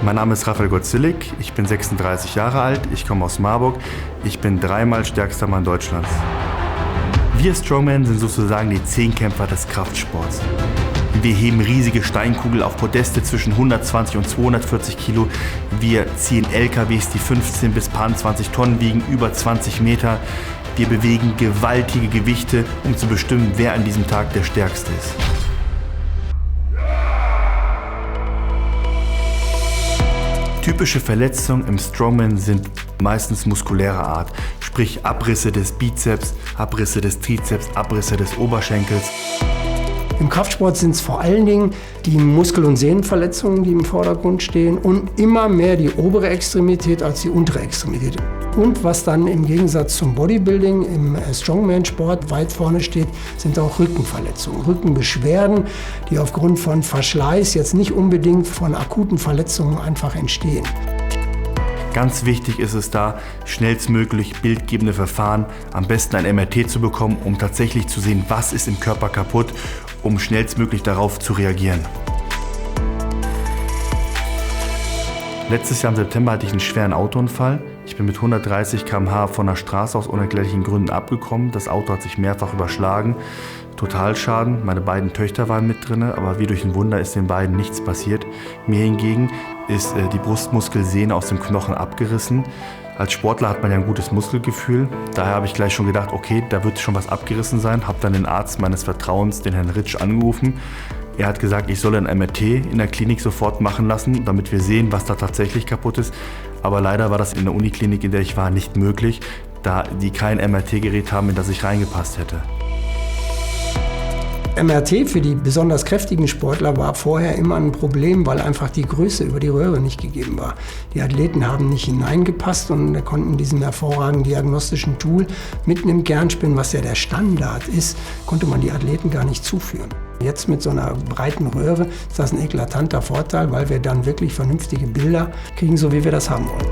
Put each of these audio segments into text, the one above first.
Mein Name ist Rafael Gotzilik, ich bin 36 Jahre alt, ich komme aus Marburg, ich bin dreimal stärkster Mann Deutschlands. Wir Strongmen sind sozusagen die Zehnkämpfer des Kraftsports. Wir heben riesige Steinkugeln auf Podeste zwischen 120 und 240 Kilo. Wir ziehen LKWs, die 15 bis 20 Tonnen wiegen, über 20 Meter. Wir bewegen gewaltige Gewichte, um zu bestimmen, wer an diesem Tag der Stärkste ist. Typische Verletzungen im Strongman sind meistens muskulärer Art, sprich Abrisse des Bizeps, Abrisse des Trizeps, Abrisse des Oberschenkels. Im Kraftsport sind es vor allen Dingen die Muskel- und Sehnenverletzungen, die im Vordergrund stehen und immer mehr die obere Extremität als die untere Extremität. Und was dann im Gegensatz zum Bodybuilding im Strongman-Sport weit vorne steht, sind auch Rückenverletzungen, Rückenbeschwerden, die aufgrund von Verschleiß jetzt nicht unbedingt von akuten Verletzungen einfach entstehen. Ganz wichtig ist es da, schnellstmöglich bildgebende Verfahren, am besten ein MRT zu bekommen, um tatsächlich zu sehen, was ist im Körper kaputt, um schnellstmöglich darauf zu reagieren. Letztes Jahr im September hatte ich einen schweren Autounfall. Ich bin mit 130 km/h von der Straße aus unerklärlichen Gründen abgekommen. Das Auto hat sich mehrfach überschlagen. Totalschaden. Meine beiden Töchter waren mit drin, aber wie durch ein Wunder ist den beiden nichts passiert. Mir hingegen ist die Brustmuskelsehne aus dem Knochen abgerissen. Als Sportler hat man ja ein gutes Muskelgefühl. Daher habe ich gleich schon gedacht, okay, da wird schon was abgerissen sein. Habe dann den Arzt meines Vertrauens, den Herrn Ritsch, angerufen. Er hat gesagt, ich soll ein MRT in der Klinik sofort machen lassen, damit wir sehen, was da tatsächlich kaputt ist. Aber leider war das in der Uniklinik, in der ich war, nicht möglich, da die kein MRT-Gerät haben, in das ich reingepasst hätte. MRT für die besonders kräftigen Sportler war vorher immer ein Problem, weil einfach die Größe über die Röhre nicht gegeben war. Die Athleten haben nicht hineingepasst und konnten diesem hervorragenden diagnostischen Tool mitten im Kernspin, was ja der Standard ist, konnte man die Athleten gar nicht zuführen. Jetzt mit so einer breiten Röhre ist das ein eklatanter Vorteil, weil wir dann wirklich vernünftige Bilder kriegen, so wie wir das haben wollen.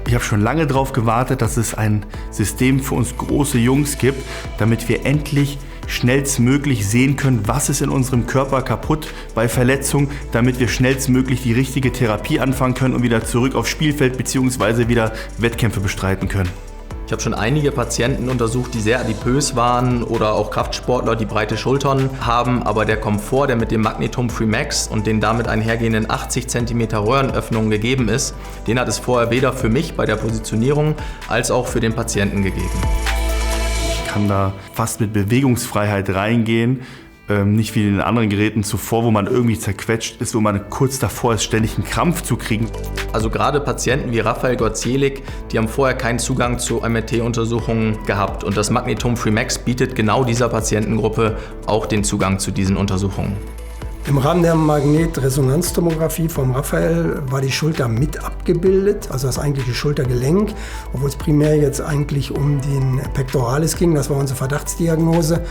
Ich habe schon lange darauf gewartet, dass es ein System für uns große Jungs gibt, damit wir endlich schnellstmöglich sehen können, was ist in unserem Körper kaputt bei Verletzungen, damit wir schnellstmöglich die richtige Therapie anfangen können und wieder zurück aufs Spielfeld bzw. wieder Wettkämpfe bestreiten können. Ich habe schon einige Patienten untersucht, die sehr adipös waren oder auch Kraftsportler, die breite Schultern haben, aber der Komfort, der mit dem Magnetom Free Max und den damit einhergehenden 80 cm Röhrenöffnungen gegeben ist, den hat es vorher weder für mich bei der Positionierung als auch für den Patienten gegeben. Ich kann da fast mit Bewegungsfreiheit reingehen. Nicht wie in den anderen Geräten zuvor, wo man irgendwie zerquetscht ist, wo man kurz davor ist, ständig einen Krampf zu kriegen. Also gerade Patienten wie Rafael Gotzilik, die haben vorher keinen Zugang zu MRT-Untersuchungen gehabt. Und das Magnetom Free Max bietet genau dieser Patientengruppe auch den Zugang zu diesen Untersuchungen. Im Rahmen der Magnetresonanztomographie vom Rafael war die Schulter mit abgebildet, also das eigentliche Schultergelenk, obwohl es primär jetzt eigentlich um den Pectoralis ging, das war unsere Verdachtsdiagnose.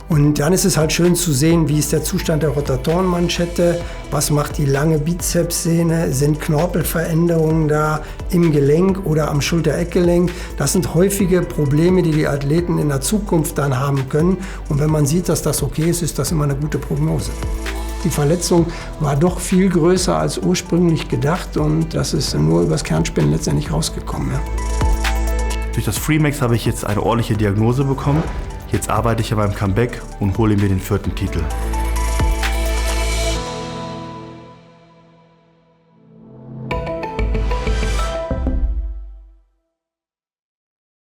Und dann ist es halt schön zu sehen, wie ist der Zustand der Rotatorenmanschette, was macht die lange Bizepssehne, sind Knorpelveränderungen da im Gelenk oder am Schultereckgelenk. Das sind häufige Probleme, die die Athleten in der Zukunft dann haben können. Und wenn man sieht, dass das okay ist, ist das immer eine gute Prognose. Die Verletzung war doch viel größer als ursprünglich gedacht und das ist nur übers Kernspin letztendlich rausgekommen. Ja. Durch das Freemax habe ich jetzt eine ordentliche Diagnose bekommen. Jetzt arbeite ich an meinem Comeback und hole mir den 4. Titel.